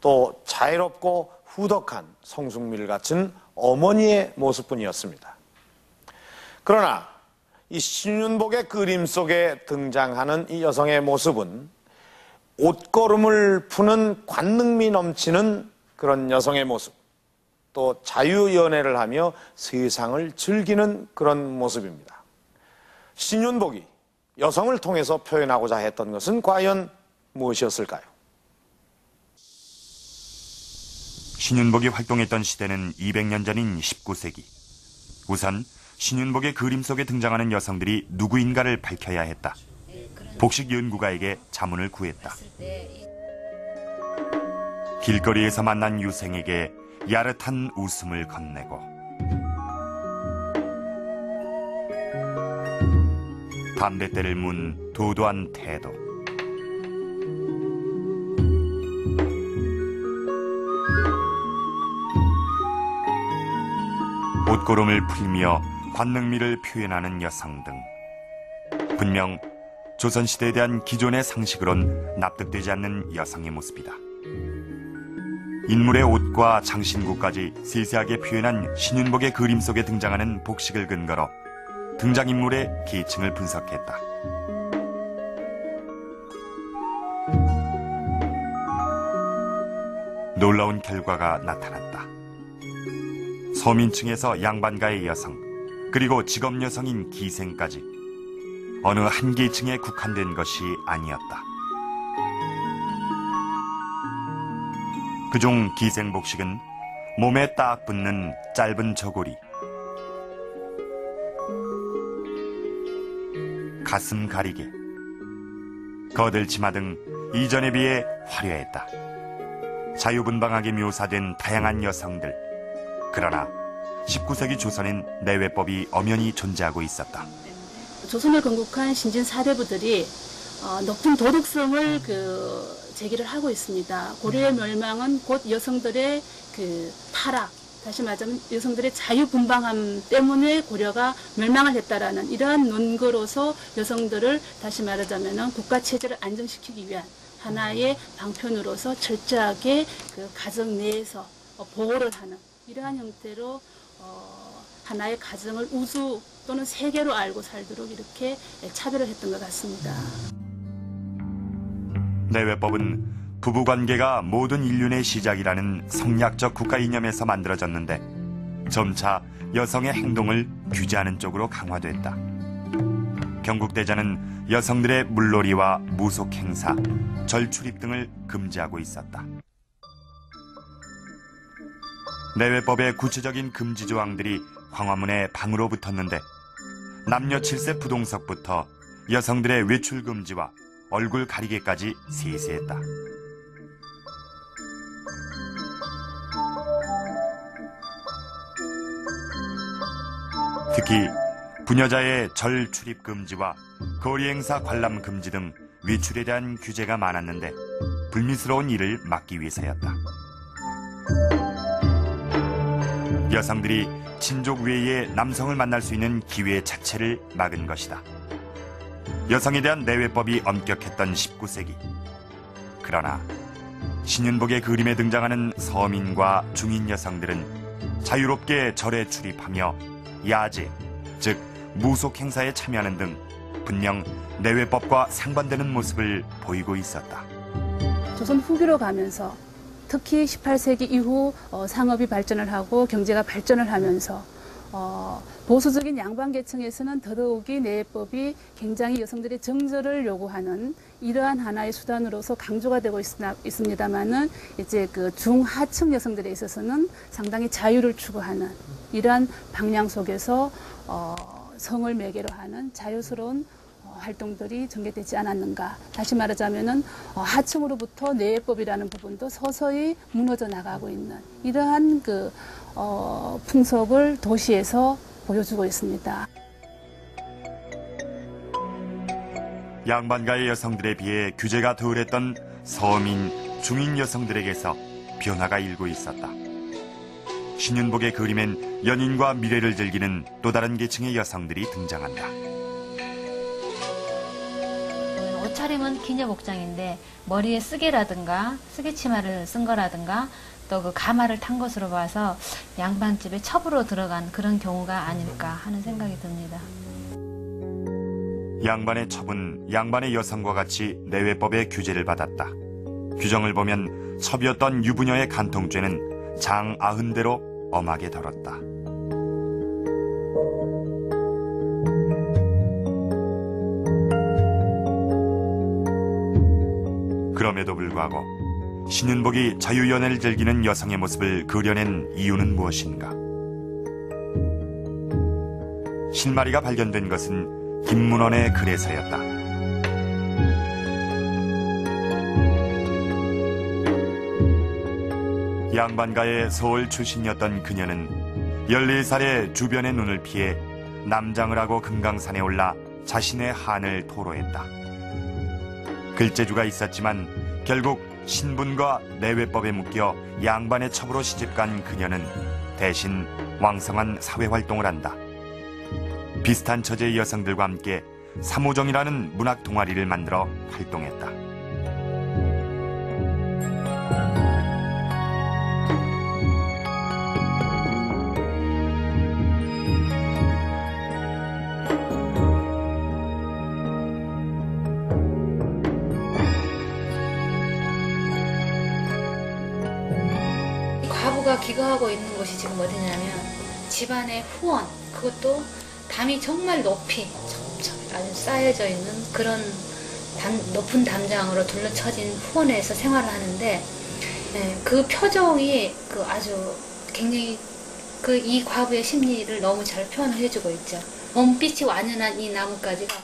또 자애롭고 후덕한 성숙미를 갖춘 어머니의 모습뿐이었습니다. 그러나 이 신윤복의 그림 속에 등장하는 이 여성의 모습은 옷걸음을 푸는 관능미 넘치는 그런 여성의 모습, 또 자유연애를 하며 세상을 즐기는 그런 모습입니다. 신윤복이 여성을 통해서 표현하고자 했던 것은 과연 무엇이었을까요? 신윤복이 활동했던 시대는 200년 전인 19세기. 우선 신윤복의 그림 속에 등장하는 여성들이 누구인가를 밝혀야 했다. 복식 연구가에게 자문을 구했다. 길거리에서 만난 유생에게 야릇한 웃음을 건네고 담뱃대를 문 도도한 태도, 옷고름을 풀며 관능미를 표현하는 여성 등 분명 조선시대에 대한 기존의 상식으론 납득되지 않는 여성의 모습이다. 인물의 옷과 장신구까지 세세하게 표현한 신윤복의 그림 속에 등장하는 복식을 근거로 등장인물의 계층을 분석했다. 놀라운 결과가 나타났다. 서민층에서 양반가의 여성, 그리고 직업 여성인 기생까지 어느 한 계층에 국한된 것이 아니었다. 그중 기생복식은 몸에 딱 붙는 짧은 저고리, 가슴 가리개, 거들치마 등 이전에 비해 화려했다. 자유분방하게 묘사된 다양한 여성들. 그러나 19세기 조선엔 내외법이 엄연히 존재하고 있었다. 조선을 건국한 신진 사대부들이 높은 도덕성을 제기를 하고 있습니다. 고려의 멸망은 곧 여성들의 타락, 다시 말하자면 여성들의 자유분방함 때문에 고려가 멸망을 했다라는 이러한 논거로서 여성들을 다시 말하자면 국가체제를 안정시키기 위한 하나의 방편으로서 철저하게 가정 내에서 보호를 하는 이러한 형태로 하나의 가정을 우주 또는 세계로 알고 살도록 이렇게 차별을 했던 것 같습니다. 내외법은 부부관계가 모든 인륜의 시작이라는 성략적 국가 이념에서 만들어졌는데 점차 여성의 행동을 규제하는 쪽으로 강화됐다. 경국대전은 여성들의 물놀이와 무속 행사, 절 출입 등을 금지하고 있었다. 내외법의 구체적인 금지 조항들이 광화문의 방으로 붙었는데 남녀 7세 부동석부터 여성들의 외출 금지와 얼굴 가리개까지 세세했다. 특히 부녀자의 절 출입 금지와 거리 행사 관람 금지 등 외출에 대한 규제가 많았는데 불미스러운 일을 막기 위해서였다. 여성들이 친족 외에 남성을 만날 수 있는 기회 자체를 막은 것이다. 여성에 대한 내외법이 엄격했던 19세기. 그러나 신윤복의 그림에 등장하는 서민과 중인 여성들은 자유롭게 절에 출입하며 야제, 즉 무속 행사에 참여하는 등 분명 내외법과 상반되는 모습을 보이고 있었다. 조선 후기로 가면서 특히 18세기 이후 상업이 발전을 하고 경제가 발전을 하면서 보수적인 양반 계층에서는 더더욱이 내외법이 굉장히 여성들의 정절을 요구하는 이러한 하나의 수단으로서 강조가 되고 있습니다만은 이제 중하층 여성들에 있어서는 상당히 자유를 추구하는 이러한 방향 속에서 성을 매개로 하는 자유스러운 활동들이 전개되지 않았는가. 다시 말하자면은 하층으로부터 내외법이라는 부분도 서서히 무너져 나가고 있는 이러한 풍속을 도시에서 보여주고 있습니다. 양반가의 여성들에 비해 규제가 덜했던 서민, 중인 여성들에게서 변화가 일고 있었다. 신윤복의 그림엔 연인과 미래를 즐기는 또 다른 계층의 여성들이 등장한다. 옷차림은 기녀 복장인데 머리에 쓰개라든가 쓰개 치마를 쓴 거라든가 또 그 가마를 탄 것으로 봐서 양반집에 첩으로 들어간 그런 경우가 아닐까 하는 생각이 듭니다. 양반의 첩은 양반의 여성과 같이 내외법의 규제를 받았다. 규정을 보면 첩이었던 유부녀의 간통죄는 장 90대로 엄하게 다뤘다. 그럼에도 불구하고 신윤복이 자유연애를 즐기는 여성의 모습을 그려낸 이유는 무엇인가? 실마리가 발견된 것은 김문원의 글에서였다. 양반가의 서울 출신이었던 그녀는 14살에 주변의 눈을 피해 남장을 하고 금강산에 올라 자신의 한을 토로했다. 글재주가 있었지만 결국 신분과 내외법에 묶여 양반의 첩으로 시집간 그녀는 대신 왕성한 사회활동을 한다. 비슷한 처지의 여성들과 함께 삼호정이라는 문학 동아리를 만들어 활동했다. 과부가 기거하고 있는 곳이 지금 어디냐면 집안의 후원, 그것도 담이 정말 높이 아주 쌓여져 있는 그런 높은 담장으로 둘러쳐진 후원에서 생활을 하는데, 그 표정이 아주 굉장히 이 과부의 심리를 너무 잘 표현을 해주고 있죠. 원빛이 완연한 이 나뭇가지가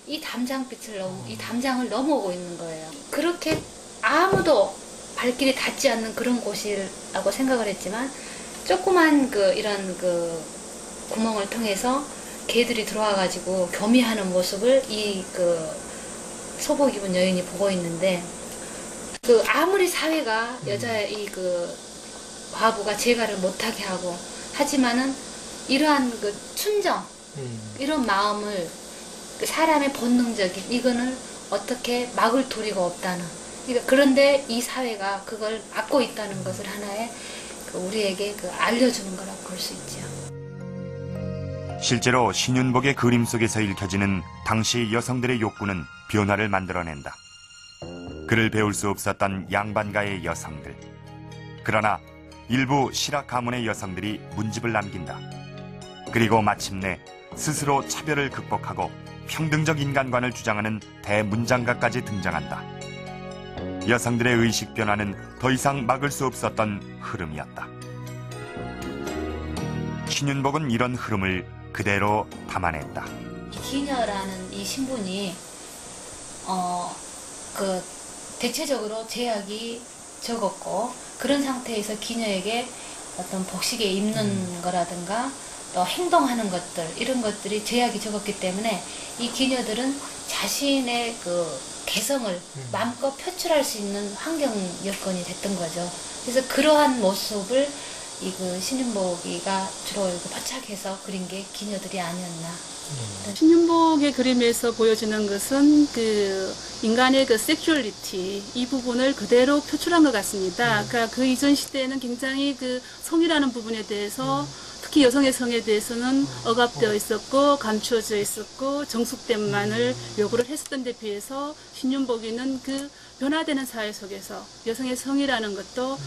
이 담장을 넘어오고 있는 거예요. 그렇게 아무도 발길이 닿지 않는 그런 곳이라고 생각을 했지만, 조그만 이런 구멍을 통해서 개들이 들어와가지고 교미하는 모습을 이 소복 입은 여인이 보고 있는데, 아무리 사회가 여자의 과부가 재가를 못하게 하고 하지만은 이러한 순정, 이런 마음을 사람의 본능적인 이거는 어떻게 막을 도리가 없다는, 그런데 이 사회가 그걸 막고 있다는 것을 하나의 우리에게 알려주는 거라고 볼 수 있죠. 실제로 신윤복의 그림 속에서 읽혀지는 당시 여성들의 욕구는 변화를 만들어낸다. 그를 배울 수 없었던 양반가의 여성들. 그러나 일부 실학 가문의 여성들이 문집을 남긴다. 그리고 마침내 스스로 차별을 극복하고 평등적 인간관을 주장하는 대문장가까지 등장한다. 여성들의 의식 변화는 더 이상 막을 수 없었던 흐름이었다. 신윤복은 이런 흐름을 그대로 담아냈다. 기녀라는 이 신분이 대체적으로 제약이 적었고, 그런 상태에서 기녀에게 어떤 복식에 입는 거라든가 또 행동하는 것들, 이런 것들이 제약이 적었기 때문에 이 기녀들은 자신의 개성을 마음껏 표출할 수 있는 환경 여건이 됐던 거죠. 그래서 그러한 모습을 신윤복이가 주로 포착해서 그린 게 기녀들이 아니었나. 신윤복의 그림에서 보여주는 것은 인간의 섹슈얼리티, 이 부분을 그대로 표출한 것 같습니다. 그러니까 그 이전 시대에는 굉장히 성이라는 부분에 대해서, 특히 여성의 성에 대해서는 억압되어 있었고 감추어져 있었고 정숙됨만을 요구를 했었던 데 비해서 신윤복이는 변화되는 사회 속에서 여성의 성이라는 것도